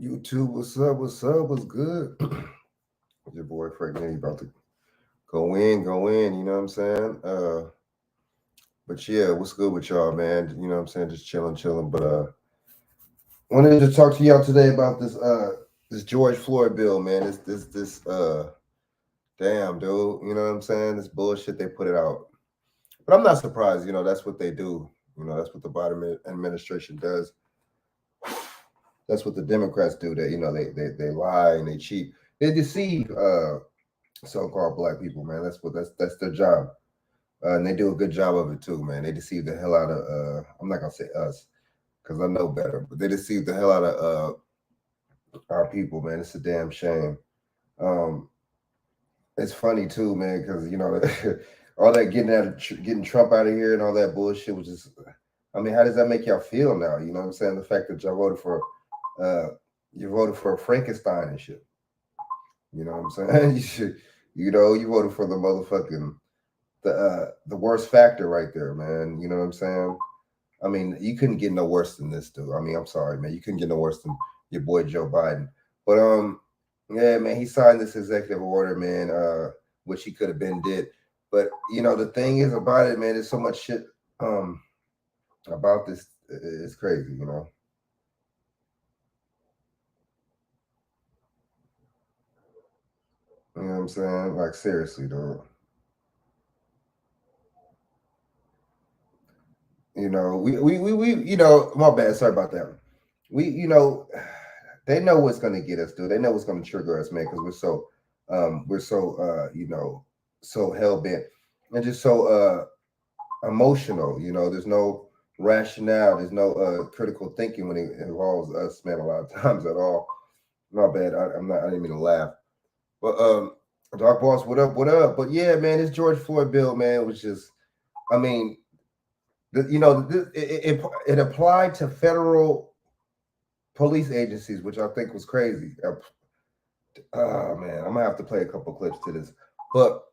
YouTube, what's up? What's up? What's good? Your boy Frank Nitty about to go in, you know what I'm saying? But yeah, what's good with y'all, man? You know what I'm saying? Just chilling. But wanted to talk to y'all today about this George Floyd bill, man. This damn dude, you know what I'm saying? This bullshit they put it out. But I'm not surprised, that's what they do. That's what the Biden administration does. That's what the Democrats do. They lie and they cheat. They deceive so-called black people, man. That's their job, and they do a good job of it too, man. They deceive the hell out of. I'm not gonna say us because I know better, but they deceive the hell out of our people, man. It's a damn shame. Um, it's funny too, man, because all that getting Trump out of here and all that bullshit was just. I mean, how does that make y'all feel now? You know what I'm saying? The fact that y'all uh, you voted for Frankenstein and shit. You know what I'm saying? You voted for the motherfucking the worst factor right there, man. You know what I'm saying? I mean, you couldn't get no worse than this, dude. I mean, I'm sorry, man. You couldn't get no worse than your boy Joe Biden. But yeah, man, he signed this executive order, man, which he could have been did. But the thing is about it, man. There's so much shit about this. It's crazy, you know. You know what I'm saying? Like seriously, dude. My bad. Sorry about that. We they know what's going to get us, dude. They know what's going to trigger us, man, because we're so so hell bent and just so emotional. There's no rationale. There's no critical thinking when it involves us, man. A lot of times at all. My bad. I'm not. I didn't mean to laugh. But Dark Boss, what up? What up? But yeah, man, this George Floyd bill, man, was just. I mean, it applied to federal police agencies, which I think was crazy. Oh man, I'm gonna have to play a couple clips to this, but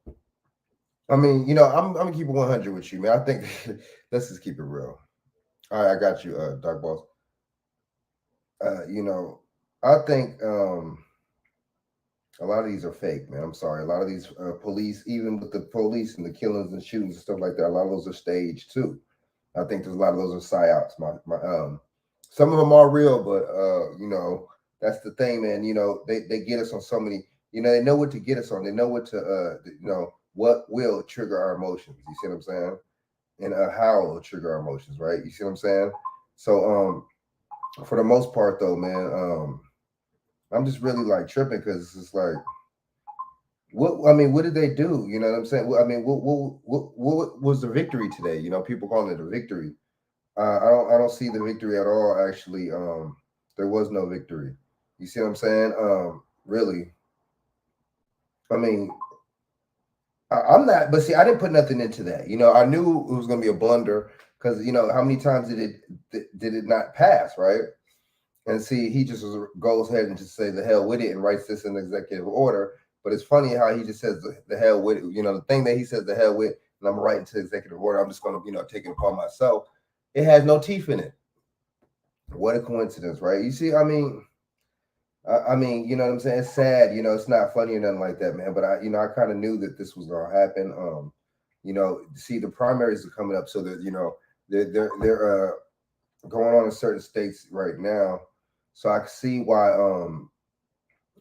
I mean, I'm gonna keep it 100 with you, man. I think let's just keep it real. All right, I got you, Dark Boss. You know, I think a lot of these are fake, man. I'm sorry. A lot of these police, even with the police and the killings and shootings and stuff like that, a lot of those are staged too. I think there's a lot of those are psyops. Some of them are real, but that's the thing, man. They get us on so many. They know what to get us on. They know what to what will trigger our emotions. You see what I'm saying? And how it will trigger our emotions, right? You see what I'm saying? So for the most part, though, man, I'm just really like tripping because it's just like what I mean, what did they do? You know what I'm saying? I mean, what was the victory today? People calling it a victory. I don't see the victory at all. Actually, there was no victory. You see what I'm saying? Really. I mean, I'm not. But see, I didn't put nothing into that. I knew it was going to be a blunder because how many times did it not pass, right? And see, he just goes ahead and just say the hell with it and writes this in executive order. But it's funny how he just says the hell with it. The thing that he says the hell with, and I'm writing to executive order. I'm just going to take it upon myself. It has no teeth in it. What a coincidence, right? You see, I mean, you know what I'm saying? It's sad, it's not funny or nothing like that, man. But I kind of knew that this was gonna happen. See, the primaries are coming up, so that they're going on in certain states right now. So I can see why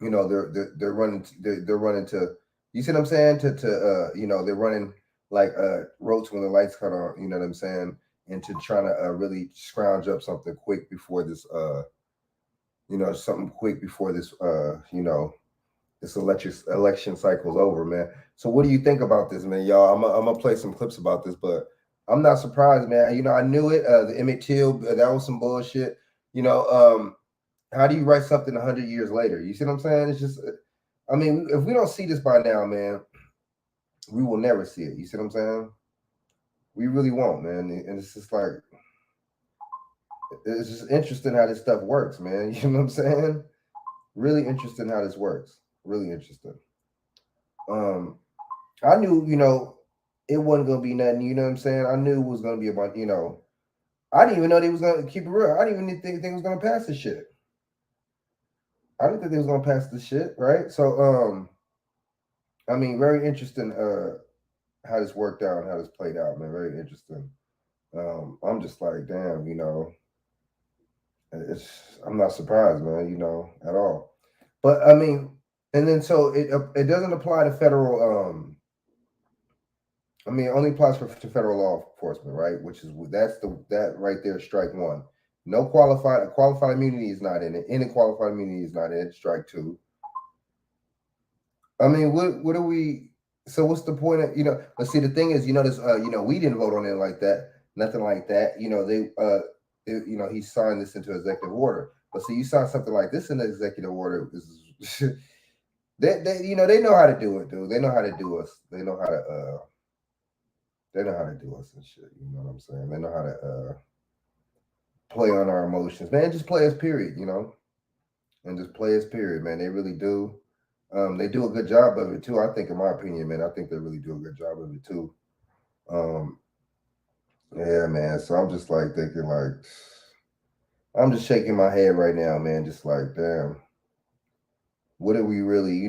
they're running they're running to you see what I'm saying to they're running like roads when the lights cut on, you know what I'm saying, and to trying to really scrounge up something quick before this something quick before this this election cycle's over, man. So what do you think about this, man? Y'all, I'm gonna play some clips about this, but I'm not surprised, man. I knew it. The Emmett Till, that was some bullshit. How do you write something 100 years later? You see what I'm saying? It's just, I mean, if we don't see this by now, man, we will never see it. You see what I'm saying? We really won't, man. And it's just like, it's just interesting how this stuff works, man. You know what I'm saying? Really interesting how this works. Really interesting. Um, I knew, it wasn't gonna be nothing. You know what I'm saying? I knew it was gonna be about, I didn't even know they was gonna keep it real. I didn't even think it was gonna pass this shit. I didn't think they was gonna pass this shit, right? So, I mean, very interesting. How this worked out and how this played out, man. Very interesting. I'm just like, damn, I'm not surprised, man, at all. But I mean, and then so it doesn't apply to federal. I mean, it only applies to federal law enforcement, right? Which is that right there, strike one. No qualified immunity is not in it. Any qualified immunity is not in it. Strike two. I mean, what are we? So what's the point of Let's see. The thing is, this. We didn't vote on it like that. Nothing like that. He signed this into executive order. But see, you sign something like this in the executive order. They know how to do it, dude. They know how to do us. They know how to do us and shit. You know what I'm saying? They know how to play on our emotions, man. Just play us, period. And just play us, period, man. They really do. They do a good job of it too. I think, in my opinion, man, I think they really do a good job of it too. Um, yeah, man. So I'm just like thinking, like, I'm just shaking my head right now, man. Just like, damn, what are we really,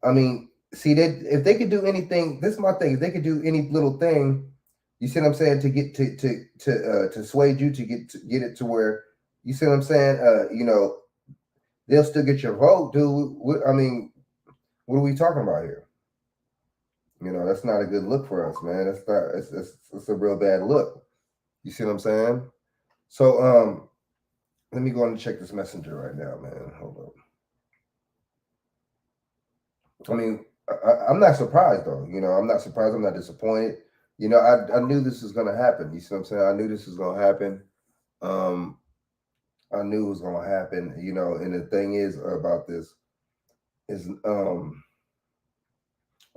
I mean, see that if they could do anything, this is my thing. If they could do any little thing, you see what I'm saying, to get to sway you to get it to where you see what I'm saying. They'll still get your vote, dude. I mean, what are we talking about here? That's not a good look for us, man. That's not. It's a real bad look. You see what I'm saying? So, let me go and check this messenger right now, man. Hold up. I mean, I'm not surprised though. I'm not surprised. I'm not disappointed. I knew this was gonna happen. You see what I'm saying? I knew this was gonna happen. Um, I knew it was gonna happen. And the thing is about this is, oh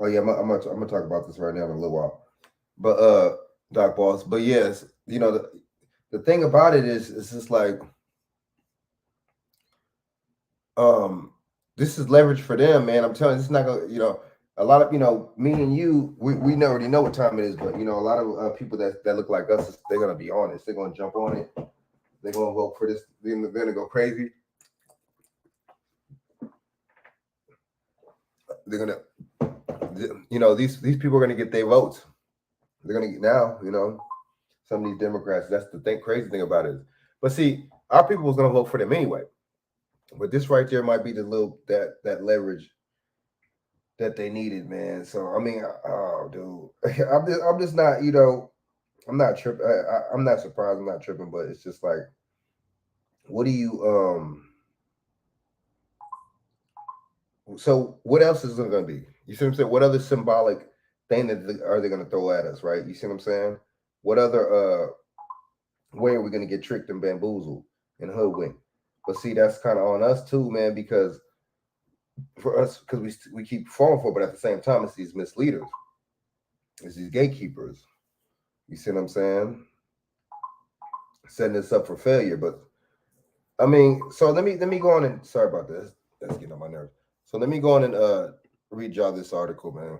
yeah, I'm gonna talk about this right now in a little while. But Doc Boss. But yes, the thing about it is, it's just like, um, this is leverage for them, man. I'm telling you, it's not gonna, a lot of, me and you, we already know what time it is, but a lot of people that look like us, they're gonna be on this. They're gonna jump on it. They're gonna vote for this. They're gonna go crazy. They're gonna, these people are gonna get their votes. They're gonna get now, some of these Democrats. That's the crazy thing about it. But see, our people was gonna vote for them anyway. But this right there might be the little that leverage that they needed, man. So I mean, oh, dude, I'm just not, I'm not tripping. I'm not surprised. I'm not tripping, but it's just like, what do you So what else is it going to be? You see what I'm saying? What other symbolic thing are they going to throw at us, right? You see what I'm saying? What other way are we going to get tricked and bamboozled and hoodwinked? But see, that's kind of on us too, man, because for us, because we keep falling for it, but at the same time, it's these misleaders, it's these gatekeepers. You see what I'm saying? Setting us up for failure. But I mean, so let me go on and sorry about this. That's getting on my nerves. So let me go on and read y'all this article, man.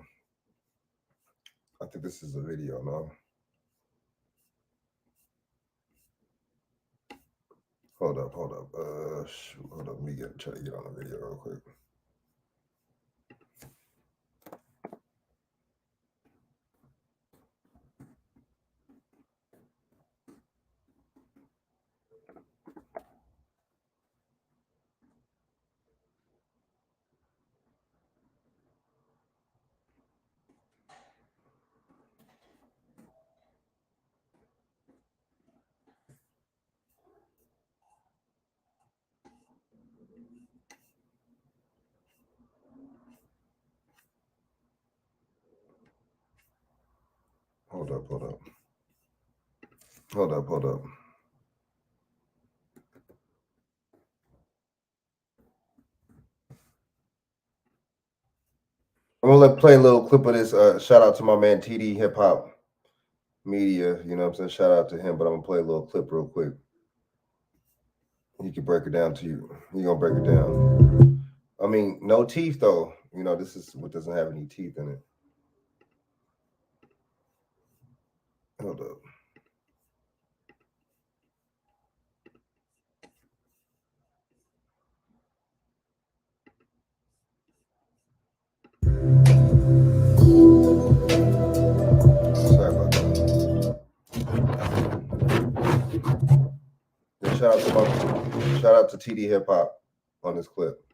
I think this is a video, no? Hold up, hold up. Shoot, hold up. Let me try to get on the video real quick. Hold up, hold up. Hold up, hold up. I'm gonna play a little clip of this. Shout out to my man TD Hip Hop Media. You know what I'm saying? Shout out to him, but I'm gonna play a little clip real quick. He can break it down to you. He gonna break it down. I mean, no teeth though. This is what doesn't have any teeth in it. Hold up. Shout out to TD Hip Hop on this clip.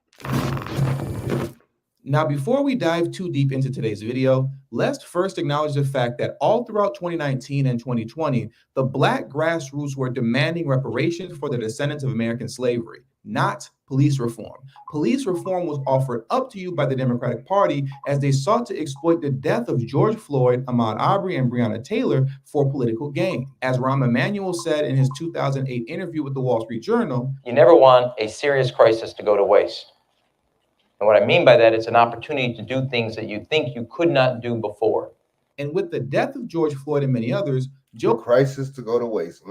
Now, before we dive too deep into today's video, let's first acknowledge the fact that all throughout 2019 and 2020, the Black grassroots were demanding reparations for the descendants of American slavery, not police reform. Police reform was offered up to you by the Democratic Party as they sought to exploit the death of George Floyd, Ahmaud Arbery, and Breonna Taylor for political gain. As Rahm Emanuel said in his 2008 interview with the Wall Street Journal, "You never want a serious crisis to go to waste. And what I mean by that, it's an opportunity to do things that you think you could not do before." And with the death of George Floyd and many others, Joe crisis to go to waste.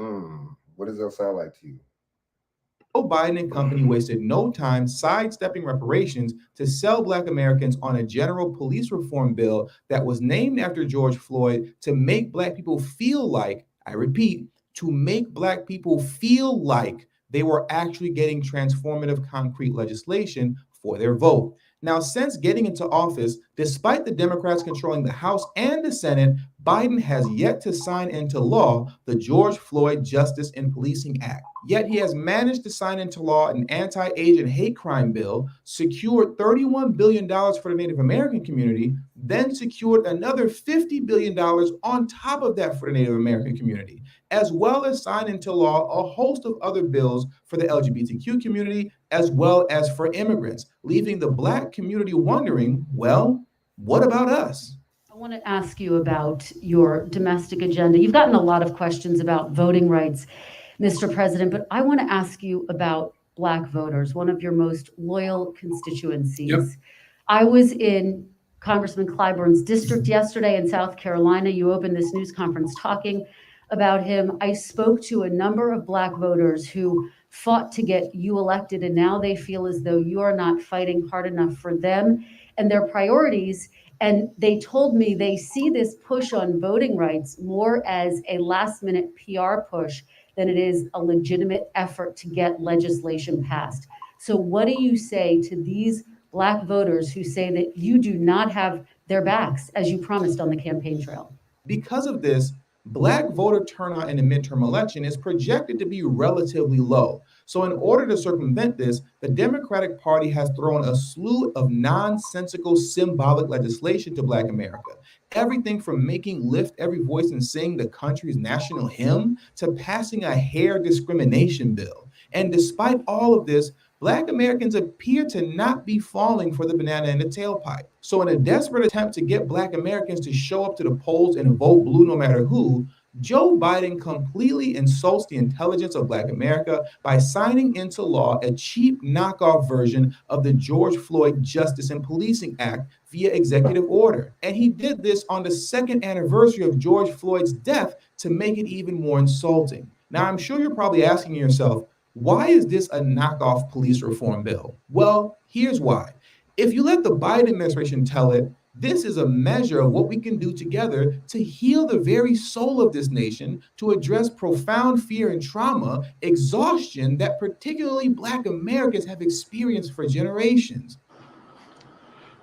What does that sound like to you? Joe Biden and company wasted no time sidestepping reparations to sell Black Americans on a general police reform bill that was named after George Floyd to make Black people feel like, I repeat, to make Black people feel like they were actually getting transformative concrete legislation for their vote. Now, since getting into office, despite the Democrats controlling the House and the Senate, Biden has yet to sign into law the George Floyd Justice in Policing Act. Yet he has managed to sign into law an anti-Asian hate crime bill, secured $31 billion for the Native American community, then secured another $50 billion on top of that for the Native American community, as well as signed into law a host of other bills for the LGBTQ community, as well as for immigrants, leaving the Black community wondering, well, what about us? I want to ask you about your domestic agenda. You've gotten a lot of questions about voting rights, Mr. President, but I want to ask you about Black voters, one of your most loyal constituencies. Yep. I was in Congressman Clyburn's district yesterday in South Carolina. You opened this news conference talking about him. I spoke to a number of Black voters who fought to get you elected, and now they feel as though you are not fighting hard enough for them and their priorities. And they told me they see this push on voting rights more as a last-minute PR push than it is a legitimate effort to get legislation passed. So what do you say to these Black voters who say that you do not have their backs as you promised on the campaign trail? Because of this, Black voter turnout in the midterm election is projected to be relatively low. So in order to circumvent this, the Democratic Party has thrown a slew of nonsensical symbolic legislation to Black America. Everything from making Lift Every Voice and Sing the country's national hymn to passing a hair discrimination bill. And despite all of this, Black Americans appear to not be falling for the banana in the tailpipe. So in a desperate attempt to get Black Americans to show up to the polls and vote blue no matter who, Joe Biden completely insults the intelligence of Black America by signing into law a cheap knockoff version of the George Floyd Justice and Policing Act via executive order. And he did this on the second anniversary of George Floyd's death to make it even more insulting. Now, I'm sure you're probably asking yourself, why is this a knockoff police reform bill? Well, here's why. If you let the Biden administration tell it, this is a measure of what we can do together to heal the very soul of this nation, to address profound fear and trauma, exhaustion that particularly Black Americans have experienced for generations.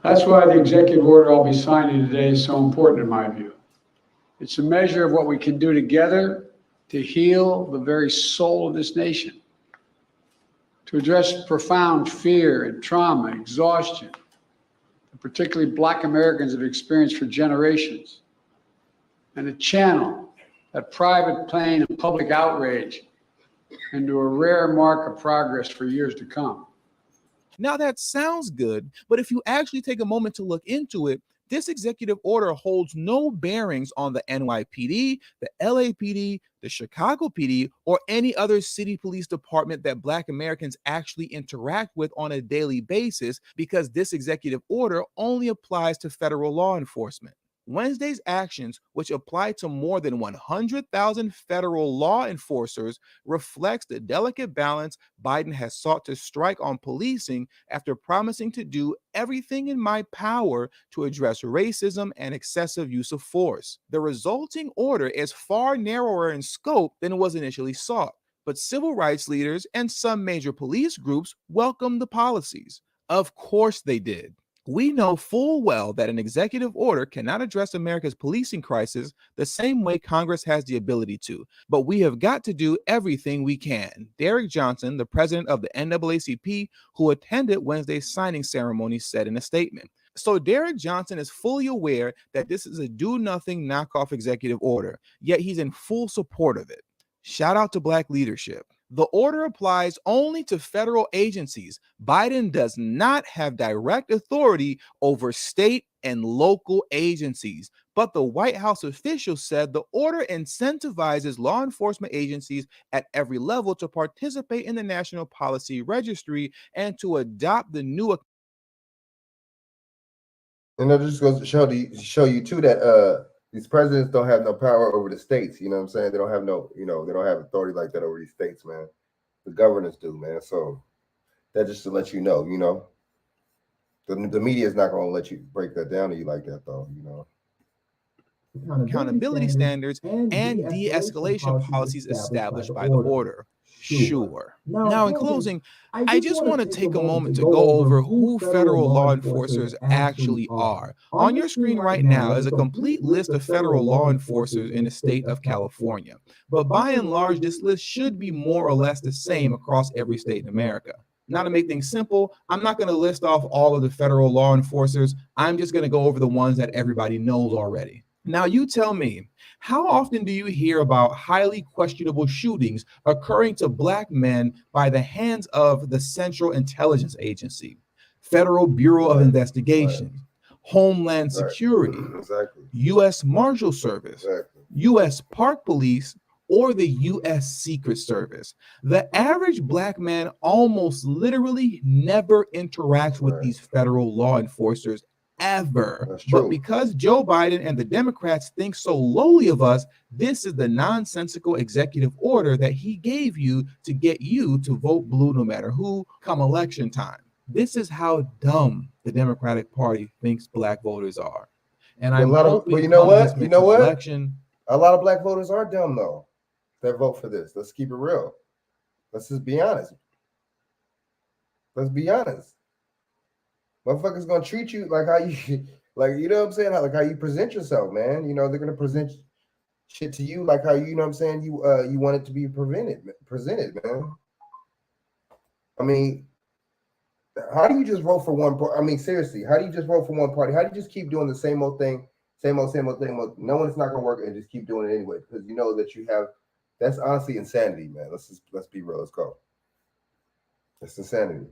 That's why the executive order I'll be signing today is so important in my view. It's a measure of what we can do together to heal the very soul of this nation, to address profound fear and trauma, exhaustion, that particularly Black Americans have experienced for generations, and to channel that private pain and public outrage into a rare mark of progress for years to come. Now that sounds good, but if you actually take a moment to look into it, this executive order holds no bearings on the NYPD, the LAPD, the Chicago PD, or any other city police department that Black Americans actually interact with on a daily basis, because this executive order only applies to federal law enforcement. Wednesday's actions, which apply to more than 100,000 federal law enforcers, reflects the delicate balance Biden has sought to strike on policing after promising to do everything in my power to address racism and excessive use of force. The resulting order is far narrower in scope than was initially sought, but civil rights leaders and some major police groups welcomed the policies. Of course they did. We know full well that an executive order cannot address America's policing crisis the same way Congress has the ability to, but we have got to do everything we can. Derek Johnson, the president of the NAACP, who attended Wednesday's signing ceremony, said in a statement. So Derek Johnson is fully aware that this is a do-nothing knockoff executive order, yet he's in full support of it. Shout out to Black leadership. The order applies only to federal agencies. Biden does not have direct authority over state and local agencies. But the White House official said the order incentivizes law enforcement agencies at every level to participate in the National Policy Registry and to adopt the new. And that just goes to show you too that these presidents don't have no power over the states. You know what I'm saying? They don't have no, they don't have authority like that over these states, man. The governors do, man. So that just to let you know, the media is not going to let you break that down to you like that, though. Accountability standards and de-escalation policies established by the order. Sure. Now, in closing, I just want to take a moment to go over who federal law enforcers actually are. On your screen right now is a complete list of federal law enforcers in the state of California. But by and large, this list should be more or less the same across every state in America. Now, to make things simple, I'm not going to list off all of the federal law enforcers. I'm just going to go over the ones that everybody knows already. Now, you tell me, how often do you hear about highly questionable shootings occurring to Black men by the hands of the Central Intelligence Agency, Federal Bureau of Investigation, Homeland Security, U.S. Marshal Service, U.S. Park Police, or the U.S. Secret Service? The average Black man almost literally never interacts with these federal law enforcers ever. But because Joe Biden and the Democrats think so lowly of us, this is the nonsensical executive order that he gave you to get you to vote blue no matter who come election time. This is how dumb the Democratic Party thinks Black voters are. And I'm hoping you know what? Election, a lot of Black voters are dumb though. That vote for this. Let's keep it real. Let's just be honest. Let's be honest. Motherfuckers gonna treat you like how you you know what I'm saying? How you present yourself, man. They're gonna present shit to you like how you know what I'm saying, you want it to be presented, man. I mean, how do you just vote for one party? I mean, seriously, how do you just vote for one party? How do you just keep doing the same old thing, same old thing? Knowing it's not gonna work and just keep doing it anyway, because you know that you have. That's honestly insanity, man. Let's be real. Let's go. It's insanity.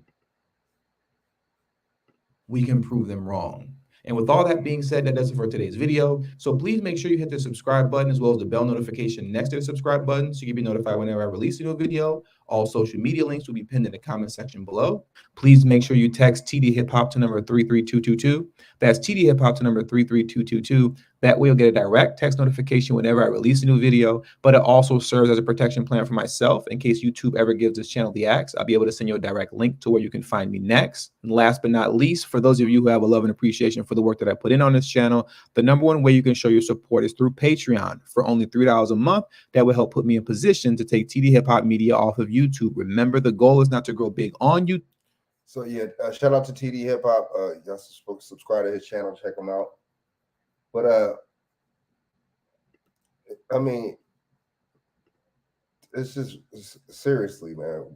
We can prove them wrong. And with all that being said, that does it for today's video. So please make sure you hit the subscribe button as well as the bell notification next to the subscribe button so you can be notified whenever I release a new video. All social media links will be pinned in the comment section below. Please make sure you text TD Hip Hop to number 33222. That's TD Hip Hop to number 33222. That way you'll get a direct text notification whenever I release a new video, but it also serves as a protection plan for myself in case YouTube ever gives this channel the axe. I'll be able to send you a direct link to where you can find me next. And last but not least, for those of you who have a love and appreciation for the work that I put in on this channel, the number one way you can show your support is through Patreon. For only $3 a month, that will help put me in position to take TD Hip Hop Media off of YouTube. Remember, the goal is not to grow big on YouTube. So yeah, shout out to TD Hip Hop. Y'all subscribe to his channel, check him out. But I mean, it's just seriously, man.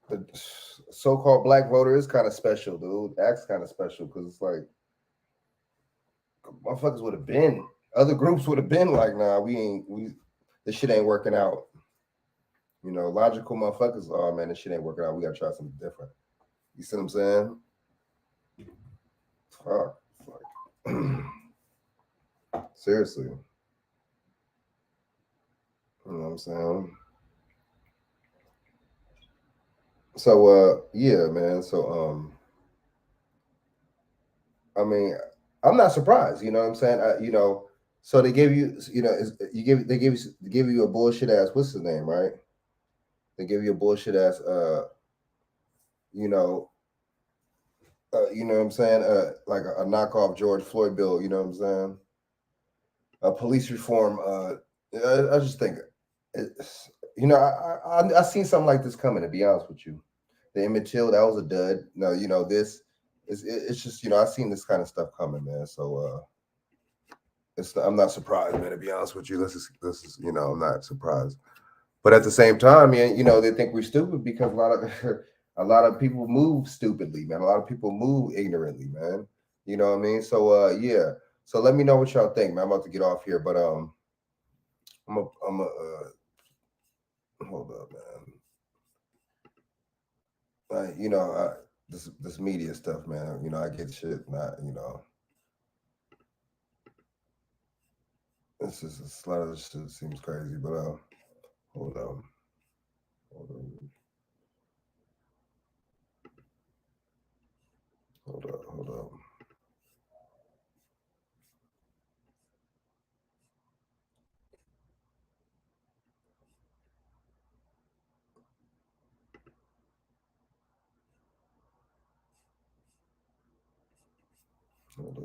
The so-called Black voter is kind of special, dude. Acts kind of special because it's like motherfuckers would have been, other groups would have been like, nah, this shit ain't working out. Logical motherfuckers, oh man, this shit ain't working out. We gotta try something different. You see what I'm saying? Fuck. Seriously. You know what I'm saying? So yeah, man. So I mean, I'm not surprised, you know what I'm saying? So they gave you, they give you a bullshit ass, what's his name, right? They give you a bullshit ass you know what I'm saying? Like a knockoff George Floyd bill, you know what I'm saying? A police reform, I just think I seen something like this coming, to be honest with you. The Emmett Till, that was a dud. No, this it's just, I've seen this kind of stuff coming, man. So I'm not surprised, man. To be honest with you, this is I'm not surprised. But at the same time, man, they think we're stupid because a lot of people move stupidly, man. A lot of people move ignorantly, man. You know what I mean? So yeah. So let me know what y'all think, man. I'm about to get off here, but I'm hold up, man. This media stuff, man. I get shit, this is a lot of this shit seems crazy, but hold on. Hold on. Hold up. Hold up. Hold up.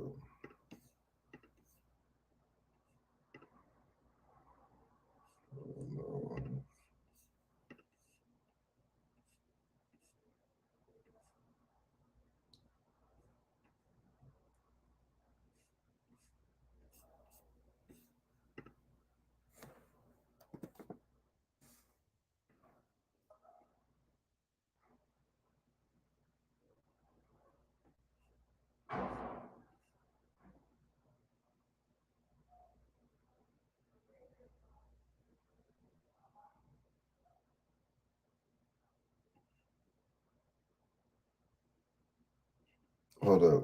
Hold up.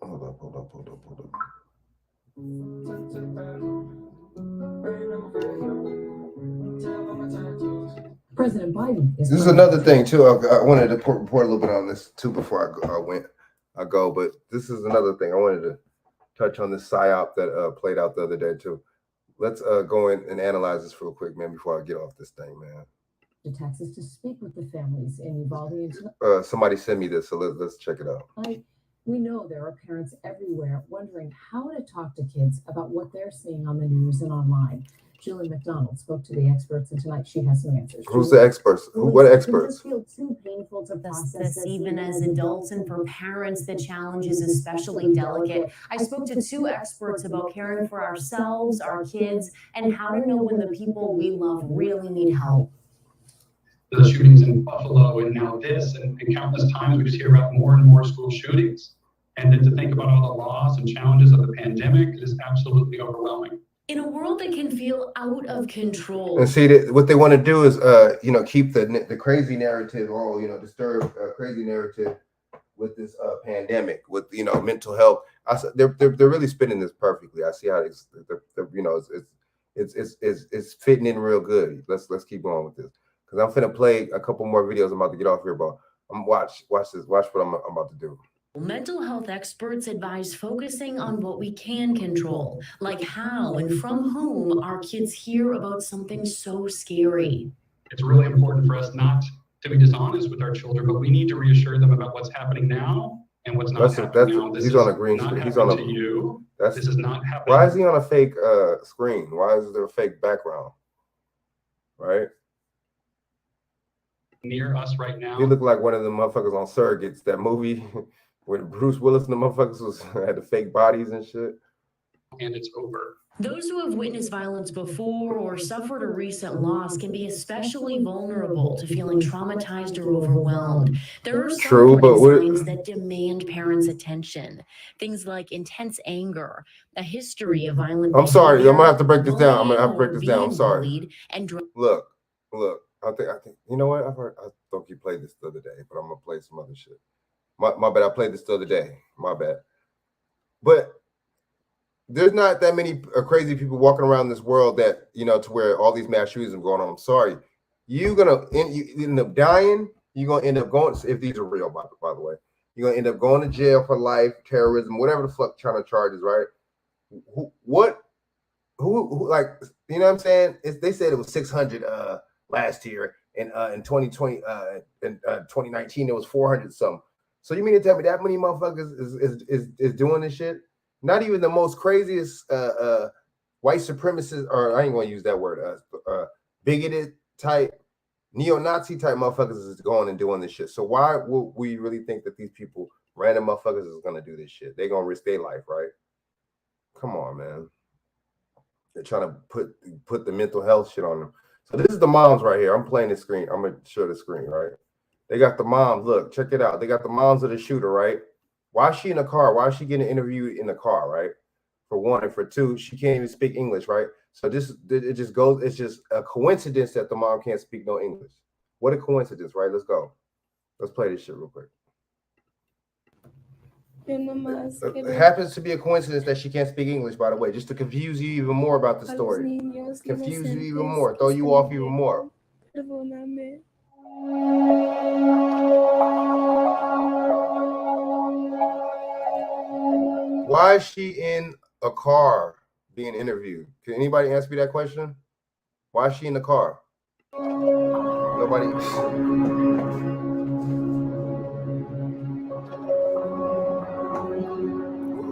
Hold up. Hold up. Hold up. Hold up. President Biden is. This is another thing too. I wanted to report a little bit on this too before I go. But this is another thing I wanted to touch on, this psyop that played out the other day too. Let's go in and analyze this real quick, man, before I get off this thing, man. To Texas to speak with the families in Uvalde. Somebody send me this, so let's check it out. We know there are parents everywhere wondering how to talk to kids about what they're seeing on the news and online. Julie McDonald spoke to the experts, and tonight she has some answers. Who's the experts? What experts? Feel too painful to process This even as adults, and for parents, the challenge is especially delicate. I spoke to two experts about caring for ourselves, our kids, and how to know when the people we love really need help. The shootings in Buffalo, and now this, and countless times we just hear about more and more school shootings. And then to think about all the loss and challenges of the pandemic, it is absolutely overwhelming. In a world that can feel out of control. And see, what they want to do is, keep the crazy narrative, disturb crazy narrative with this pandemic, with mental health. They're really spinning this perfectly. I see how it's fitting in real good. Let's keep going with this, because I'm finna play a couple more videos. I'm about to get off here, but watch this. Watch what I'm about to do. Mental health experts advise focusing on what we can control, like how and from whom our kids hear about something so scary. It's really important for us not to be dishonest with our children, but we need to reassure them about what's happening now and what's not happening now. He's on a green screen. He's on a. This is not happening. Why is he on a fake screen? Why is there a fake background? Right. Near us right now. He looked like one of the motherfuckers on Surrogates, that movie where Bruce Willis and the motherfuckers had the fake bodies and shit. And it's over. Those who have witnessed violence before or suffered a recent loss can be especially vulnerable to feeling traumatized or overwhelmed. There are some warning signs that demand parents' attention. Things like intense anger, a history of violent I'm sorry, I'm gonna have to break this down. I'm gonna have to break this down. I'm sorry. Look. I think you know what? I thought you played this the other day, but I'm gonna play some other shit. My bad. I played this the other day. My bad. But there's not that many crazy people walking around this world that, to where all these mass shootings are going on. I'm sorry. You end up dying. You're going to end up going, if these are real, by the way, you're going to end up going to jail for life, terrorism, whatever the fuck China charges, right? Who like, you know what I'm saying? They said it was 600 last year. In 2020, in 2019, it was 400 something. So you mean to tell me that many motherfuckers is doing this shit? Not even the most craziest white supremacists, or I ain't gonna use that word, bigoted type, neo-Nazi type motherfuckers is going and doing this shit. So why would we really think that these people, random motherfuckers, is gonna do this shit? They're gonna risk their life, right? Come on, man. They're trying to put the mental health shit on them. So this is the moms right here. I'm playing the screen. I'm gonna show the screen, right? They got the moms. Look, check it out. They got the moms of the shooter, right? Why is she in the car? Why is she getting interviewed in the car, right? For one, and for two, she can't even speak English, right? So it just goes. It's just a coincidence that the mom can't speak no English. What a coincidence, right? Let's go. Let's play this shit real quick. It happens to be a coincidence that she can't speak English, by the way, just to confuse you even more about the story. Confuse you even more, throw you off even more. Why is she in a car being interviewed? Can anybody answer me that question? Why is she in the car? Nobody.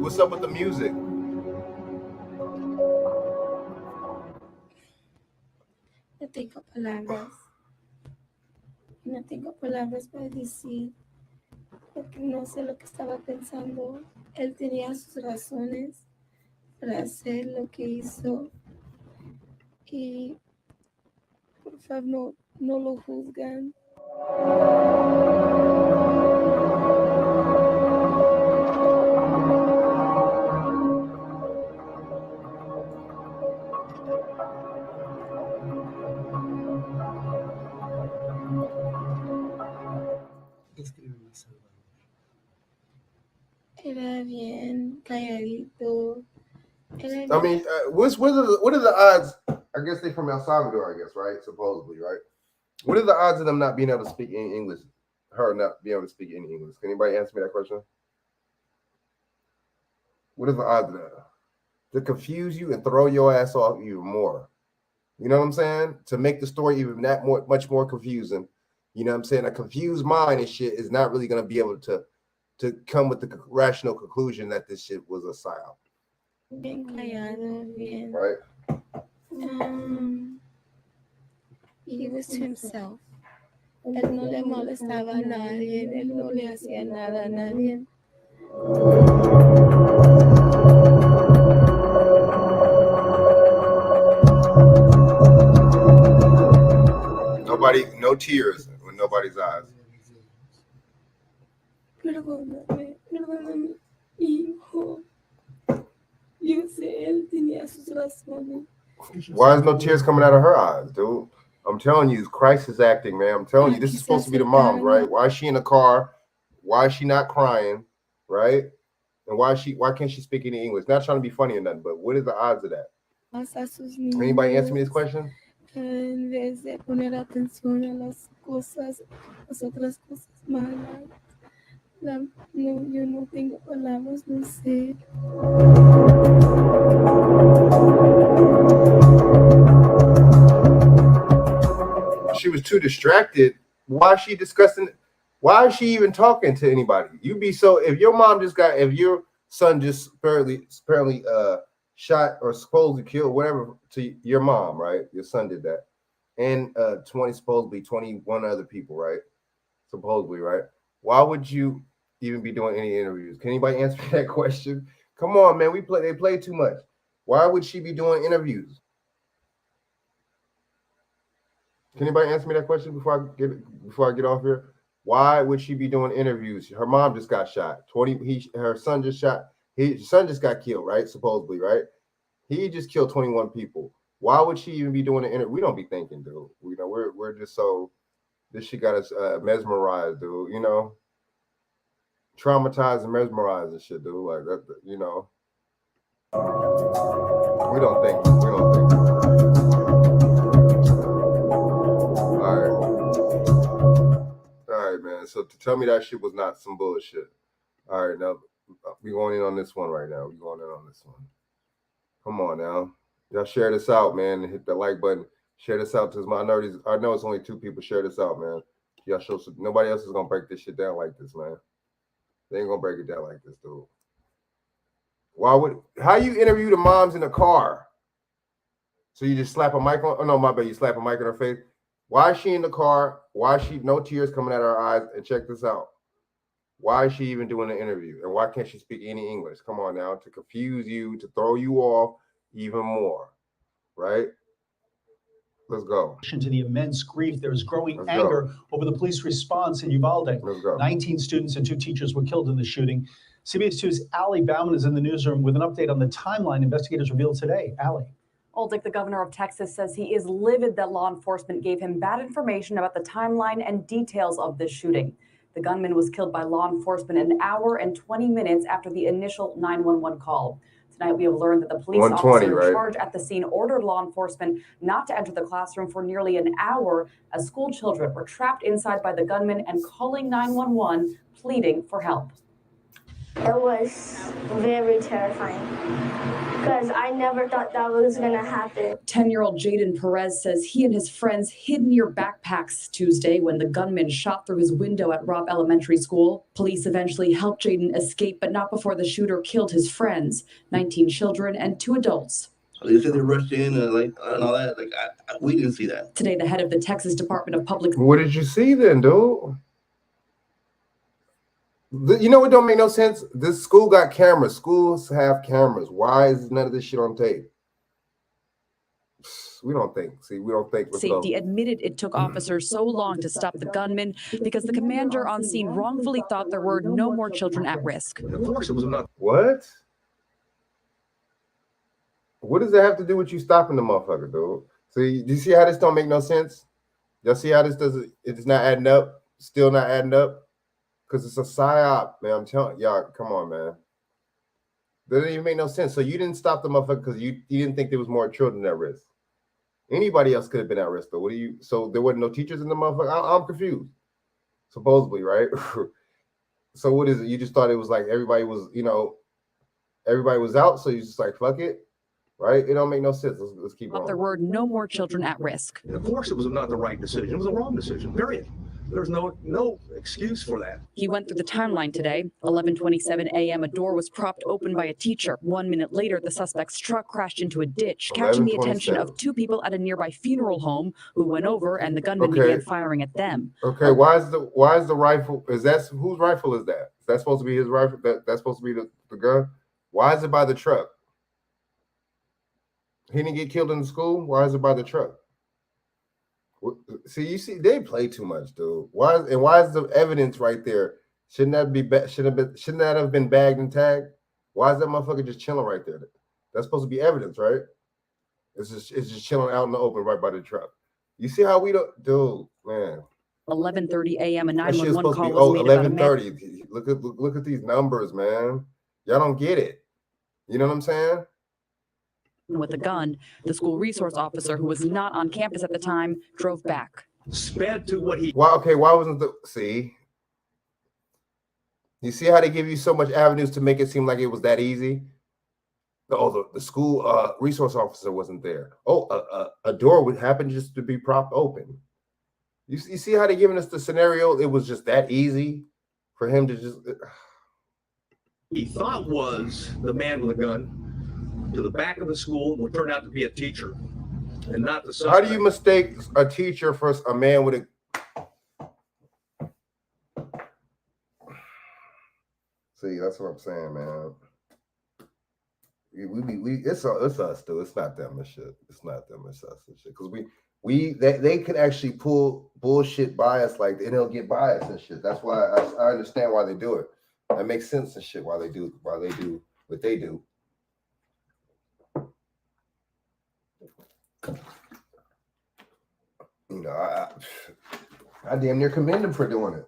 What's up with the music? No tengo palabras. No tengo palabras para decir, porque no sé lo que estaba pensando. Él tenía sus razones para hacer lo que hizo. Y por favor, no lo juzgan. Era bien calladito. I mean, what are the odds? I guess they're from El Salvador, I guess, right? Supposedly, right? What are the odds of them not being able to speak any English? Her not being able to speak any English? Can anybody answer me that question? What are the odds of that? To confuse you and throw your ass off even more. You know what I'm saying? To make the story even much more confusing. You know what I'm saying? A confused mind and shit is not really going to be able to come with the rational conclusion that this shit was a psyop. Bien callado, bien. Right? He was to himself. Él no le molestaba a nadie, él no le hacía nada a nadie. No tears in nobody's eyes. Perdóname, hijo. Yo sé, él tenía sus razones. Why is no tears coming out of her eyes, dude? I'm telling you, crisis acting, man. I'm telling you, this is supposed to be the mom, right? Why is she in the car? Why is she not crying, right? And why can't she speak any English? Not trying to be funny or nothing, but what are the odds of that? Anybody answer me this question? En vez de poner atención a las otras cosas malas. Yo no tengo palabras, no sé. She was too distracted. Why is she discussing? Why is she even talking to anybody? You be so, if your son just apparently shot or supposedly killed whatever to your mom, right? Your son did that, and supposedly 21 other people, right? Supposedly, right? Why would you even be doing any interviews? Can anybody answer that question? Come on, man. They play too much. Why would she be doing interviews? Can anybody answer me that question before I get off here? Why would she be doing interviews? Her mom just got shot. Her son just shot. His son just got killed, right? Supposedly, right? He just killed 21 people. Why would she even be doing an interview? We don't be thinking, dude. You know, we're just so, this shit got us mesmerized, dude. You know, traumatized and mesmerized and shit, dude. Like that, you know. We don't think. All right, man. So to tell me that shit was not some bullshit. All right, now we going in on this one right now. Come on now. Y'all share this out, man. Hit the like button. Share this out to minorities. I know it's only 2 people. Share this out, man. Y'all show some, nobody else is gonna break this shit down like this, man. They ain't gonna break it down like this, dude. How you interview the moms in the car? So you just slap a mic on? Oh no, my bad. You slap a mic in her face. Why is she in the car? Why is she no tears coming out of her eyes? And check this out. Why is she even doing an interview? And why can't she speak any English? Come on now, to confuse you, to throw you off even more, right? Let's go. To the immense grief, there is growing Let's anger go. over the police response in Uvalde. Let's go. 19 students and 2 teachers were killed in the shooting. CBS 2's Allie Bauman is in the newsroom with an update on the timeline investigators revealed today. Allie. Oldick, the governor of Texas, says he is livid that law enforcement gave him bad information about the timeline and details of this shooting. The gunman was killed by law enforcement an hour and 20 minutes after the initial 911 call. Tonight, we have learned that the police officer in charge at the scene ordered law enforcement not to enter the classroom for nearly an hour as school children were trapped inside by the gunman and calling 911, pleading for help. It was very terrifying because I never thought that was going to happen. 10-year-old Jaden Perez says he and his friends hid near backpacks Tuesday when the gunman shot through his window at Robb Elementary School. Police eventually helped Jaden escape, but not before the shooter killed his friends, 19 children and 2 adults. They said they rushed in and all that. We didn't see that. Today, the head of the Texas Department of Public... What did you see then, dude? You know what don't make no sense? This school got cameras. Schools have cameras. Why is none of this shit on tape? We don't think. See, we don't think. Safety admitted it took officers so long to stop the gunman because the commander on scene wrongfully thought there were no more children at risk. Of course, it was not. What? What does that have to do with you stopping the motherfucker, dude? See, do you see how this don't make no sense? Y'all see how this doesn't? It's not adding up. Still not adding up. Because it's a psyop, man. I'm telling y'all, come on, man. That doesn't even make no sense. So you didn't stop the motherfucker because you didn't think there was more children at risk. Anybody else could have been at risk, though. What do you? So there wasn't no teachers in the motherfucker? I'm confused. Supposedly, right? So what is it? You just thought it was like everybody was, everybody was out, so you just like, fuck it, right? It don't make no sense. Let's keep going. There were no more children at risk. Of course, it was not the right decision. It was a wrong decision, period. There's no excuse for that. He went through the timeline today. 11:27 a.m. a door was propped open by a teacher. 1 minute later, the suspect's truck crashed into a ditch, catching the attention of 2 people at a nearby funeral home who went over and the gunman began firing at them. Okay, why is the rifle? Is that whose rifle is that? Is that supposed to be his rifle? That's supposed to be the gun? Why is it by the truck? He didn't get killed in the school. Why is it by the truck? See, they play too much, dude. Why is the evidence right there? Shouldn't that have been bagged and tagged? Why is that motherfucker just chilling right there? That's supposed to be evidence, right? It's just chilling out in the open right by the truck. You see how we don't, dude, man. 11:30 a.m. a 911 call was made about 11:30. Look at these numbers, man. Y'all don't get it. You know what I'm saying? With a gun. The school resource officer, who was not on campus at the time, drove back. Sped to what he... Why wasn't the... See? You see how they give you so much avenues to make it seem like it was that easy? Oh, the school resource officer wasn't there. Oh, a door would happen just to be propped open. You see how they giving us the scenario? It was just that easy for him to just... He thought was the man with a gun to the back of the school would turn out to be a teacher and not the suspect. How do you mistake a teacher for a man with a... See, that's what I'm saying, man. It's us, though. It's not them and shit. It's not them. It's us and shit. Because they could actually pull bullshit bias, like, and they'll get biased and shit. That's why I understand why they do it. That makes sense and shit. Why they do what they do. I damn near commend them for doing it.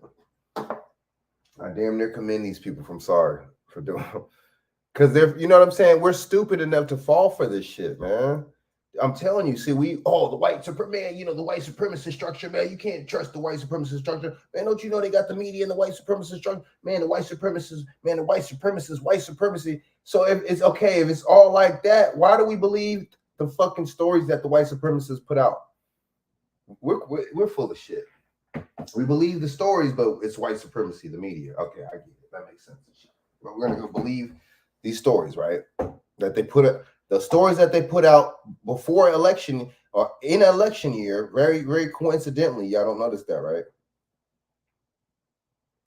I damn near commend these people from SAR for doing it. Because they're, you know what I'm saying? We're stupid enough to fall for this shit, man. I'm telling you, see, the white supremacy, man, the white supremacist structure, man, you can't trust the white supremacist structure. Man, don't you know they got the media and the white supremacist structure? Man, the white supremacists, white supremacy. So if it's okay, if it's all like that, why do we believe the fucking stories that the white supremacists put out? We're full of shit. We believe the stories, but it's white supremacy, the media. Okay, I get it. That makes sense. But we're gonna go believe these stories, right? That they put The stories that they put out before election or in election year, very, very coincidentally, y'all don't notice that, right?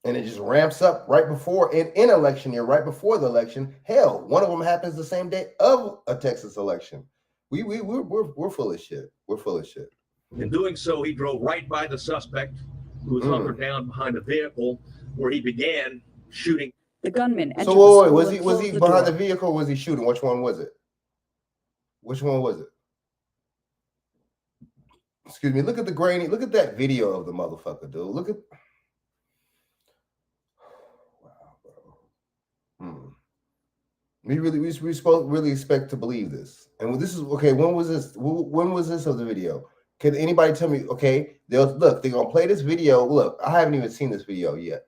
And it just ramps up right before in election year, right before the election. Hell, one of them happens the same day of a Texas election. We're full of shit. We're full of shit. In doing so, he drove right by the suspect, who was hunkered down behind a vehicle where he began shooting. The gunman entered So the wait, school was and he closed the behind door. the vehicle or was he shooting? Which one was it? Which one was it? Excuse me. Look at the grainy. Look at that video of the motherfucker, dude. Look at. Wow, bro. We supposed really expect to believe this. And this is okay. When was this? When was this of the video? Can anybody tell me? Okay, they're gonna play this video. Look, I haven't even seen this video yet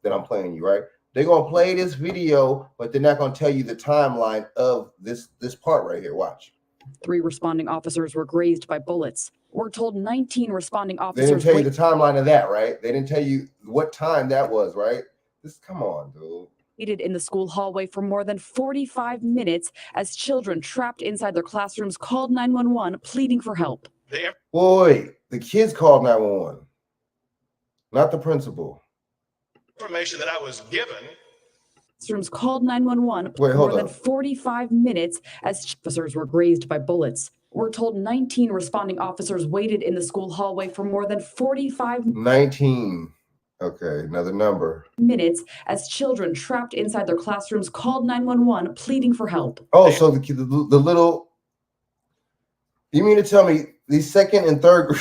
that I'm playing you, right? They're gonna play this video, but they're not gonna tell you the timeline of this part right here. Watch. 3 responding officers were grazed by bullets. We're told 19 responding They officers didn't tell you the timeline of that, right? They didn't tell you what time that was, right? Come on, dude. waited in the school hallway for more than 45 minutes as children trapped inside their classrooms called 911, pleading for help. Boy, the kids called 911, not the principal. Information that I was given. Classrooms called 911 Wait, for hold more than up. 45 minutes as officers were grazed by bullets. We're told 19 responding officers waited in the school hallway for more than 45 19. Okay, another number. minutes as children trapped inside their classrooms called 911, pleading for help. Oh, so the little. You mean to tell me these second and third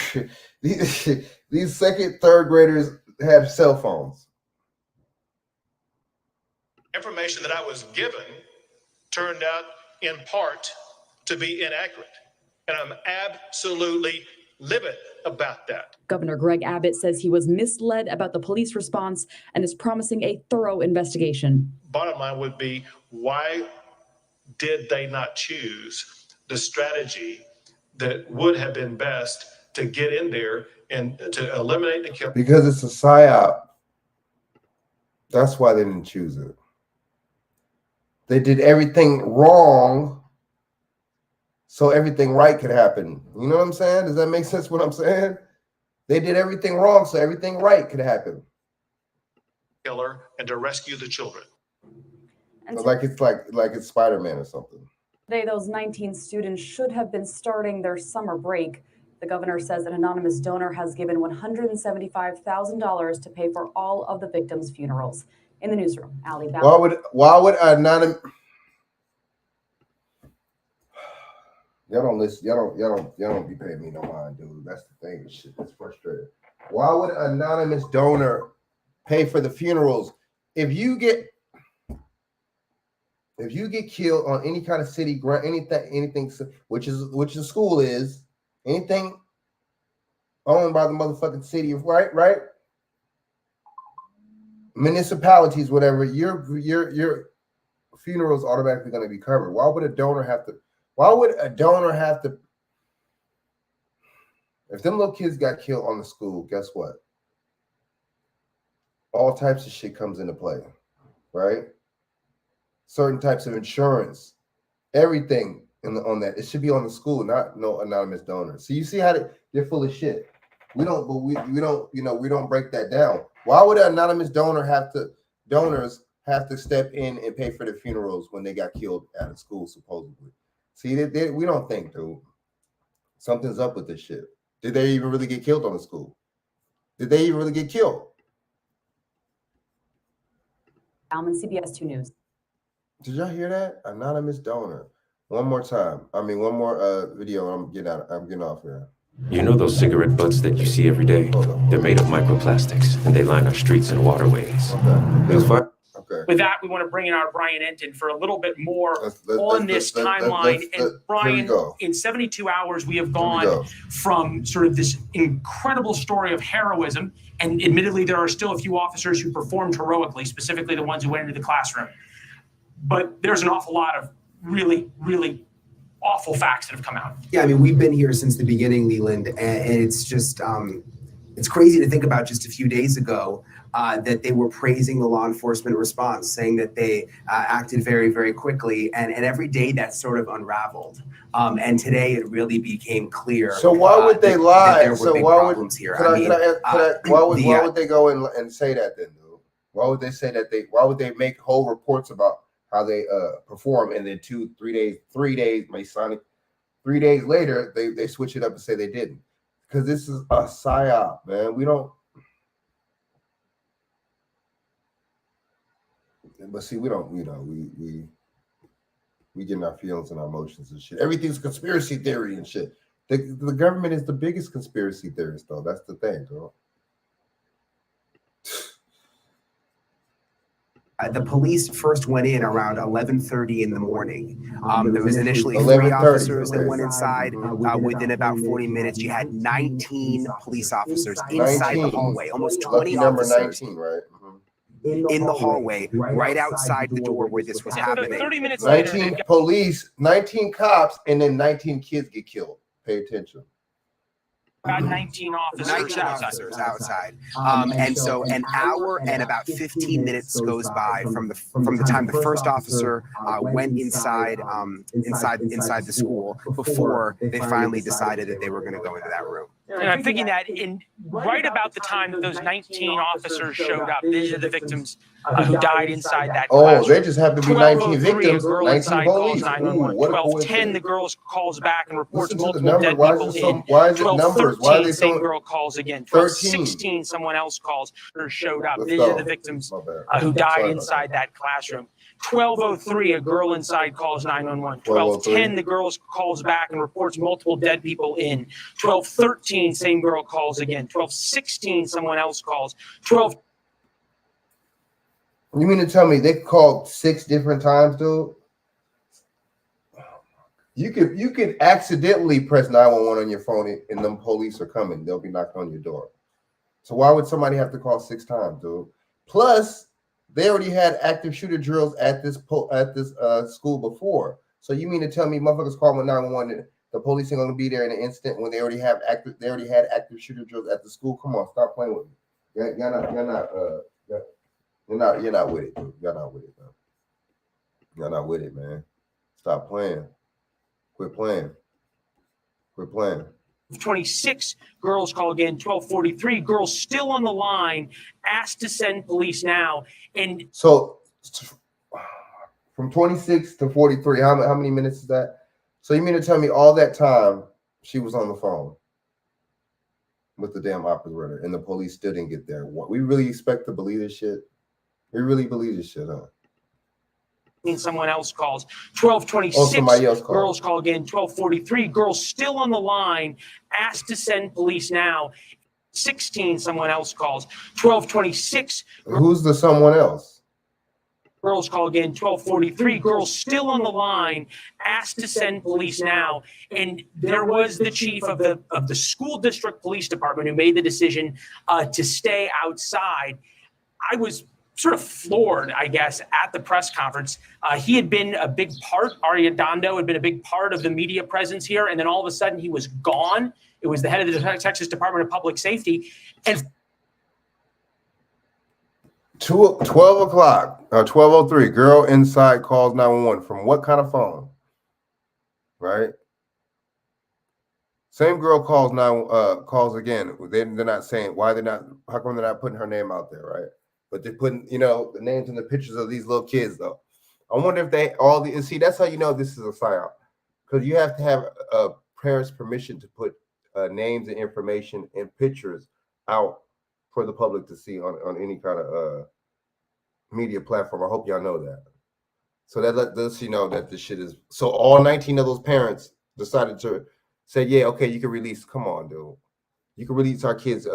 these second, third graders have cell phones? Information that I was given turned out in part to be inaccurate. And I'm absolutely livid about that. Governor Greg Abbott says he was misled about the police response and is promising a thorough investigation. Bottom line would be, why did they not choose the strategy that would have been best to get in there and to eliminate the kill? Because it's a psyop. That's why they didn't choose it. They did everything wrong so everything right could happen. You know what I'm saying? Does that make sense what I'm saying? They did everything wrong so everything right could happen. Killer and to rescue the children. And Like it's Spider-Man or something. today, those 19 students should have been starting their summer break. The governor says an anonymous donor has given $175,000 to pay for all of the victims' funerals. In the newsroom, Ali Bauer. Why would anonymous? Y'all don't listen. Y'all don't be paying me no mind, dude. That's the thing. Shit, that's frustrating. Why would an anonymous donor pay for the funerals? If you get killed on any kind of city grant, anything, which the school is, anything owned by the motherfucking city, right? Municipalities, whatever, your funeral is automatically going to be covered. Why would a donor have to? If them little kids got killed on the school, guess what? All types of shit comes into play, right? Certain types of insurance, everything on that. It should be on the school, not no anonymous donor. So you see how they're full of shit. We don't break that down. Why would an anonymous donors have to step in and pay for the funerals when they got killed at a school, supposedly? See, we don't think, dude. Something's up with this shit. Did they even really get killed on the school? Did they even really get killed? CBS 2 News. Did y'all hear that? Anonymous donor. One more time. One more video. I'm getting off here. You know those cigarette butts that you see every day? They're made of microplastics, and they line our streets and waterways. Okay. With that, we want to bring in our Brian Enton for a little bit more on this timeline. And Brian, in 72 hours, we have gone from sort of this incredible story of heroism, and admittedly, there are still a few officers who performed heroically, specifically the ones who went into the classroom. But there's an awful lot of really, really awful facts that have come out. Yeah, we've been here since the beginning, Leland, and it's just It's crazy to think about just a few days ago that they were praising the law enforcement response, saying that they acted very, very quickly. And every day that sort of unraveled. And today it really became clear. So why would they lie? That there were So big why problems here. why would they go and say that then, dude? Why would they say that why would they make whole reports about how they perform, and then 3 days, Masonic, 3 days later they switch it up and say they didn't? Because this is a psyop, man. We don't. But see, we don't. We getting our feelings and our emotions and shit. Everything's conspiracy theory and shit. The government is the biggest conspiracy theorist, though. That's the thing, girl. The police first went in around 11:30 in the morning. There was initially 3 officers that went inside. Within about 40 minutes, you had 19 police officers inside the hallway, almost 20 officers 19, right? in the hallway, right outside the door where this was happening. 30 minutes 19 later, police, 19 cops, and then 19 kids get killed. Pay attention. about 19 officers outside. And so an hour and about 15 minutes goes by from the time the first officer went inside the school before they finally decided that they were going to go into that room. And I'm thinking that right about the time that those 19 officers showed up, these are the victims who died inside that classroom. They just have to be 19 victims. A girl 19 inside police. calls 911. 12:10, the girl calls back and reports multiple dead Why people is it so, in. why is it numbers? Why are they 12:13, same so girl calls again. 13? 12:16, someone else calls or showed up. Let's These go. are the victims My bad. who died Sorry about inside that classroom. 12:03, a girl inside calls 911. 12:03. 12:10, the girl calls back and reports multiple dead people in. 12:13, same girl calls again. 12:16, someone else calls. 12. You mean to tell me they called 6 different times, dude? You could accidentally press 911 on your phone and them police are coming. They'll be knocking on your door. So why would somebody have to call 6 times, dude? Plus, they already had active shooter drills at this school before. So you mean to tell me motherfuckers calling 911, the police ain't gonna be there in an instant when they already had active shooter drills at the school? Come on, stop playing with me. You're not with it, dude. You're not with it, man. You're not with it, man. Stop playing. Quit playing. Quit playing. 26, girls call again. 12:43, girls still on the line, asked to send police now. And so from 26 to 43, how many minutes is that? So you mean to tell me all that time she was on the phone with the damn operator and the police still didn't get there? What, we really expect to believe this shit? We really believe this shit, huh? Someone else calls. 12:26, somebody else called. Girls call again. 12:43, girls still on the line, asked to send police now. 16, someone else calls. 12:26. Who's the someone else? Girls call again. 12:43, girls still on the line, asked to send police now. And there was the chief of the school district police department who made the decision to stay outside. I was sort of floored, I guess, at the press conference. He had been a big part, Arredondo had been a big part of the media presence here, and then all of a sudden he was gone. It was the head of the Texas Department of Public Safety. And 12 o'clock, 12:03, girl inside calls 911. From what kind of phone? Right? Same girl calls again. They're not saying why they're not, how come they're not putting her name out there, right? But they're putting, the names and the pictures of these little kids, though. I wonder if see, that's how you know this is a psyop. Because you have to have a parent's permission to put names and information and pictures out for the public to see on any kind of media platform. I hope y'all know that. So that lets you know that this shit is, so all 19 of those parents decided to say, yeah, okay, you can release, come on, dude. You can release our kids,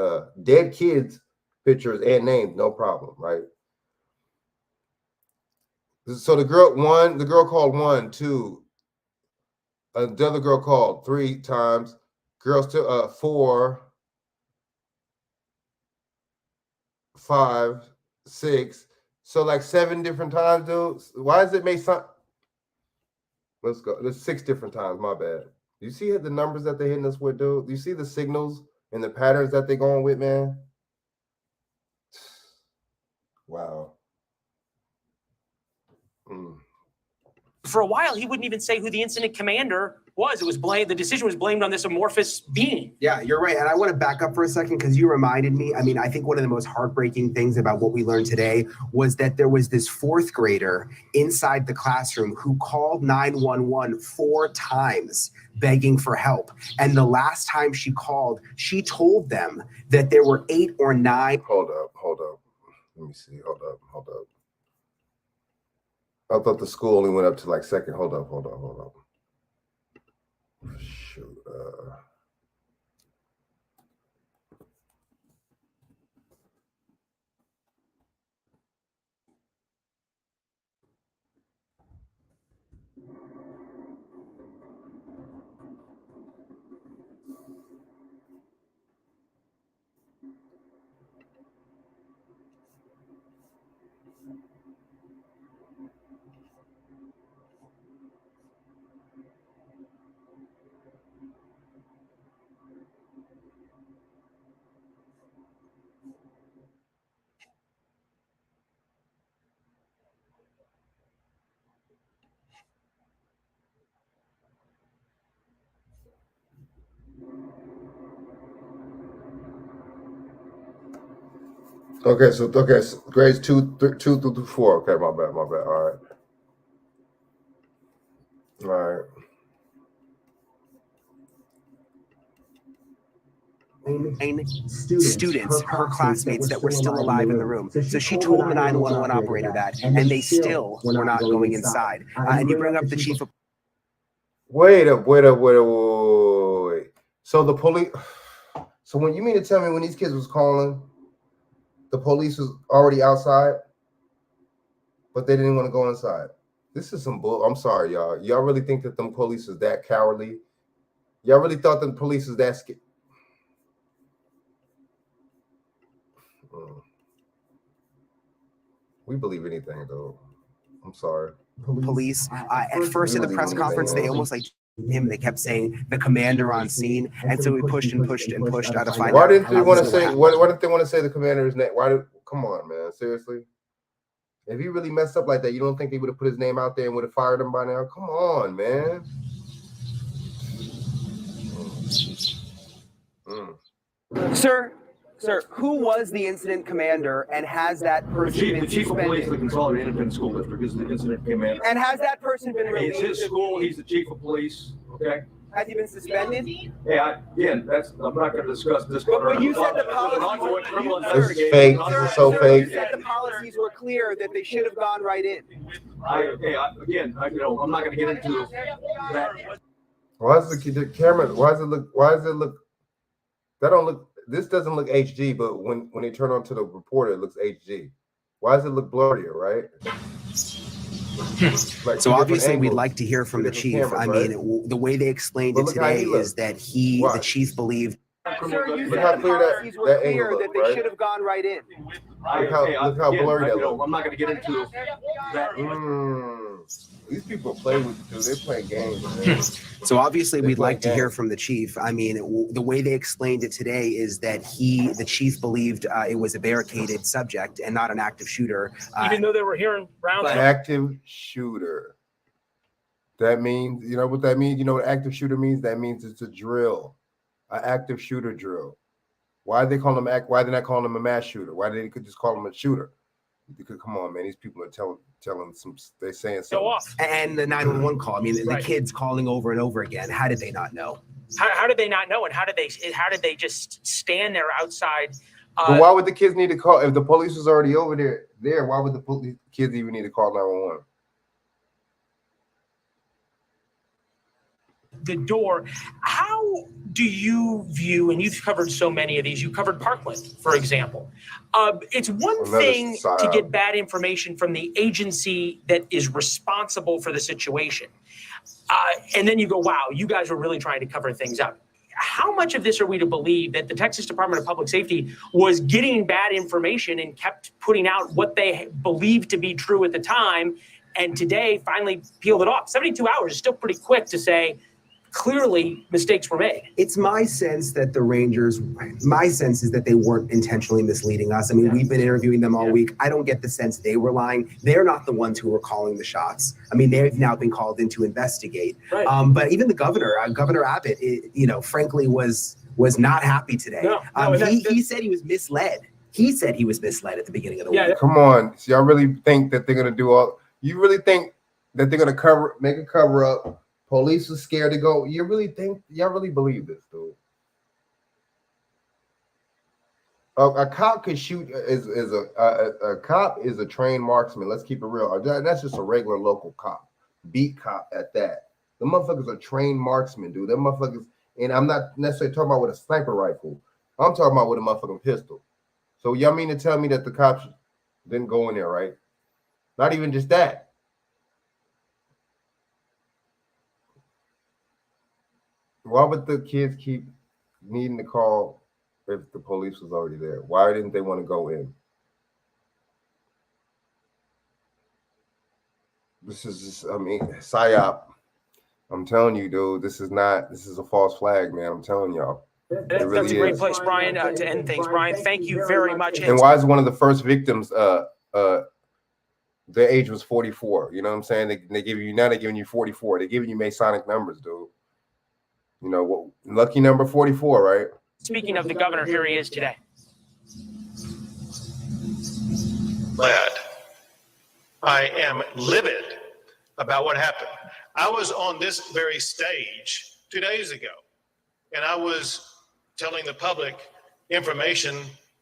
dead kids, pictures and names, no problem, right? So the girl called 1, 2. The other girl called 3 times. Girl still 4, 5, 6. So like 7 different times, dude. Why does it make sense? Let's go. There's 6 different times. My bad. You see the numbers that they're hitting us with, dude? You see the signals and the patterns that they're going with, man. Wow. For a while, he wouldn't even say who the incident commander was. It was blamed. The decision was blamed on this amorphous being. Yeah, you're right. And I want to back up for a second because you reminded me. I mean, I think one of the most heartbreaking things about what we learned today was that there was this fourth grader inside the classroom who called 911 4 times begging for help. And the last time she called, she told them that there were 8 or 9. Hold up. Let me see. Hold up. I thought the school only went up to like second. Hold up. Shoot. Okay, so grades 2 through 4. Okay, my bad. All right. Students, her classmates that were still alive in the room. So she told the 911 operator that, and they still were not going inside. And you bring up the chief of. Wait. So the police. So when you mean to tell me when these kids was calling, the police was already outside, but they didn't want to go inside? This is some bull. I'm sorry, y'all. Y'all really think that them police is that cowardly? Y'all really thought the police is that scared? We believe anything, though. I'm sorry. Police. At first in the press conference, they almost like him. They kept saying the commander on scene, and so we pushed out to find out. Why didn't they want to say? Why didn't they want to say the commander's name? Come on, man. Seriously. If he really messed up like that, you don't think they would have put his name out there and would have fired him by now? Come on, man. Sir, who was the incident commander, and has that person been The chief of police of the suspended? Consolidated Independent School District is the incident commander. And has that person been It's released? his school, he's the chief of police, okay? Has he been suspended? Yeah, again, I'm not gonna discuss this. But you said the policy. Ongoing criminal This is investigation. fake. This is so fake. You said the policies were clear that they should have gone right in. I'm not gonna get into that. Why is the camera? Why does it look? That don't look. This doesn't look HD, but when they turn on to the reporter, it looks HD. Why does it look blurrier, right? Like So obviously, angles, we'd like to hear from the chief. cameras, I right? mean, the way they explained But it look how he today looks. is that the chief believed. Sir, you Look said how the clear policies were that clear angle that look, they right? should have gone right in. Look how blurry that looks. I'm not gonna get into that. These people play with you. They're playing games, man. So obviously, They we'd play like to hear games. from the chief. I mean, the way they explained it today is that the chief believed it was a barricaded subject and not an active shooter. Even though they were hearing rounds. Active shooter. That means, you know what that means? You know what active shooter means? That means it's a drill, an active shooter drill. Why did they call him Why did they not call him a mass shooter? Why did they could just call him a shooter? Because come on, man, these people are telling some. They're saying something. And the 911 call. I mean, the Right. kids calling over and over again. How did they not know? How did they not know? And how did they just stand there outside? But why would the kids need to call if the police was already over there? Why would the kids even need to call 911? The door. How do you view, and you've covered so many of these, you covered Parkland, for example. It's one Another thing side. to get bad information from the agency that is responsible for the situation. And then you go, wow, you guys were really trying to cover things up. How much of this are we to believe that the Texas Department of Public Safety was getting bad information and kept putting out what they believed to be true at the time, and today finally peeled it off? 72 hours is still pretty quick to say, clearly mistakes were made. It's my sense that the Rangers, my sense is that they weren't intentionally misleading us. I mean, we've been interviewing them all week. I don't get the sense they were lying. They're not the ones who were calling the shots. I mean, they've now been called in to investigate. Right. But even the governor, Governor Abbott, frankly, was not happy today. He said he was misled. He said he was misled at the beginning of the week. Come on. So y'all really think that they're going to do all, you really think that they're going to make a cover up? Police are scared to go. You really think, y'all really believe this, dude? A cop could shoot, a cop is a trained marksman. Let's keep it real. That's just a regular local cop, beat cop at that. The motherfuckers are trained marksmen, dude. Them motherfuckers, and I'm not necessarily talking about with a sniper rifle. I'm talking about with a motherfucking pistol. So y'all mean to tell me that the cops didn't go in there, right? Not even just that. Why would the kids keep needing to call if the police was already there? Why didn't they want to go in? This is just, I mean, PSYOP. I'm telling you, dude, this is a false flag, man. I'm telling y'all. That's a great place, Brian, to end things. Brian, thank you very much. And why is one of the first victims, their age was 44? You know what I'm saying? They're giving you 44. They're giving you Masonic numbers, dude. You know what? Lucky number 44, right? Speaking of the governor, here he is today. Glad. I am livid about what happened. I was on this very stage 2 days ago, and I was telling the public information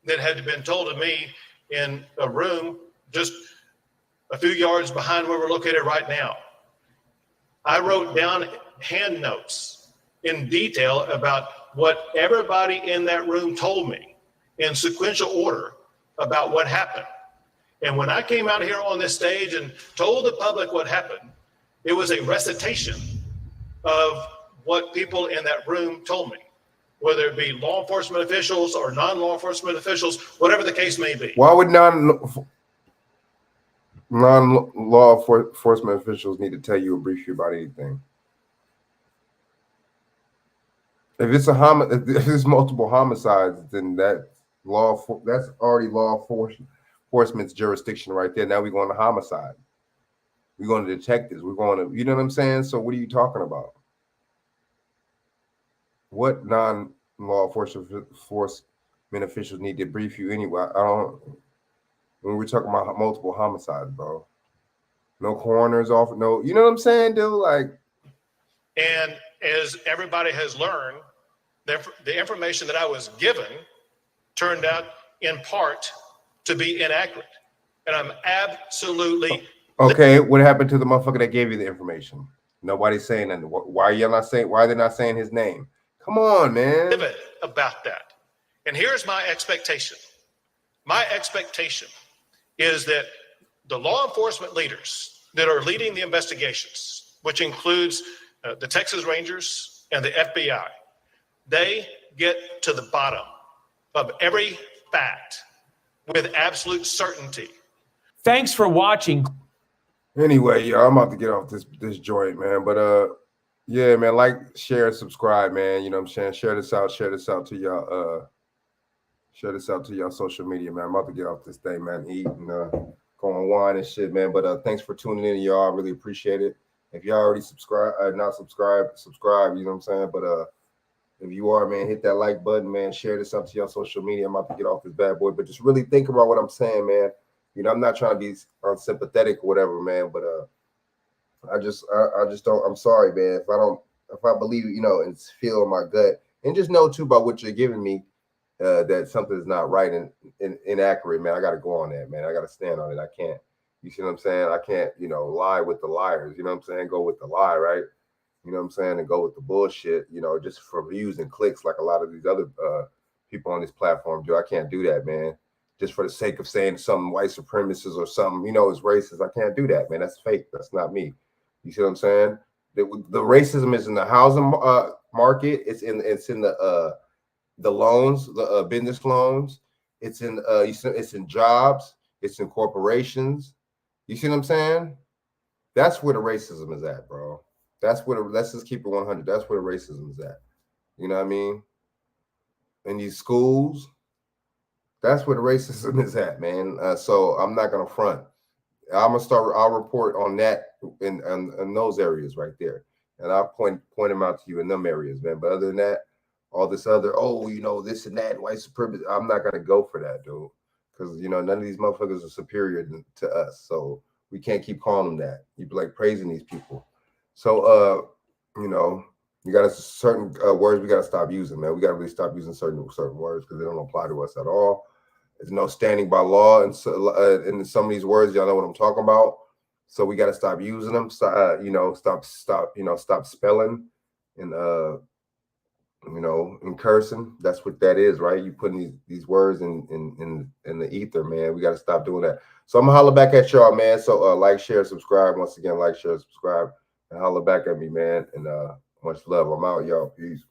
that had been told to me in a room just a few yards behind where we're located right now. I wrote down hand notes in detail about what everybody in that room told me in sequential order about what happened. And when I came out here on this stage and told the public what happened, it was a recitation of what people in that room told me, whether it be law enforcement officials or non-law enforcement officials, whatever the case may be. Why would non-law enforcement officials need to tell you or brief you about anything? If it's if it's multiple homicides, then that's already law enforcement's jurisdiction right there. Now we're going to homicide. We're going to detectives. We're going to, you know what I'm saying? So what are you talking about? What non-law enforcement officials need to brief you anyway? When we're talking about multiple homicides, bro. No coroner's office, no, you know what I'm saying, dude? Like, and as everybody has learned, the information that I was given turned out in part to be inaccurate. And I'm absolutely... Okay, what happened to the motherfucker that gave you the information? Nobody's saying that. Why are they not saying his name? Come on, man. Livid about that. And here's my expectation. My expectation is that the law enforcement leaders that are leading the investigations, which includes the Texas Rangers and the FBI, they get to the bottom of every fact with absolute certainty. Thanks for watching. Anyway, y'all, I'm about to get off this joint, man. But yeah, man, like, share, subscribe, man. You know what I'm saying? Share this out to y'all. Share this out to y'all social media, man. I'm about to get off this thing, man. Eat and go on wine and shit, man. But thanks for tuning in, y'all. I really appreciate it. If y'all already not subscribe, you know what I'm saying? But if you are, man, hit that like button, man. Share this out to your social media. I'm about to get off this bad boy, but just really think about what I'm saying, man. You know, I'm not trying to be unsympathetic or whatever, man, but I just don't, I'm sorry, man. If I believe, you know, and feel in my gut, and just know too about what you're giving me, that something is not right and inaccurate, man. I got to go on that, man. I got to stand on it. I can't, you see what I'm saying? I can't, you know, lie with the liars, you know what I'm saying? Go with the lie, right? You know what I'm saying? And go with the bullshit, you know, just for views and clicks like a lot of these other people on this platform do. I can't do that, man. Just for the sake of saying something white supremacist or something, you know, is racist. I can't do that, man. That's fake. That's not me. You see what I'm saying? The racism is in the housing market. It's in the loans, the business loans. It's in jobs. It's in corporations. You see what I'm saying? That's where the racism is at, bro. That's where let's just keep it 100. That's where the racism is at. You know what I mean? In these schools, that's where the racism is at, man. So I'm not gonna front. I'll report on that in those areas right there, and I'll point them out to you in them areas, man. But other than that, all this other, this and that, white supremacy, I'm not gonna go for that, dude. Because none of these motherfuckers are superior to us, so we can't keep calling them that. You be like praising these people. So you got certain words we gotta stop using, man. We gotta really stop using certain words because they don't apply to us at all. There's no standing by law, and in some of these words, y'all know what I'm talking about. So we got to stop using them. Stop spelling and and cursing. That's what that is, right? You putting these words in the ether, man. We got to stop doing that. So I'm gonna holler back at y'all, man. So like, share, subscribe. Once again, like, share, subscribe, and holler back at me, man. And much love. I'm out, y'all. Peace.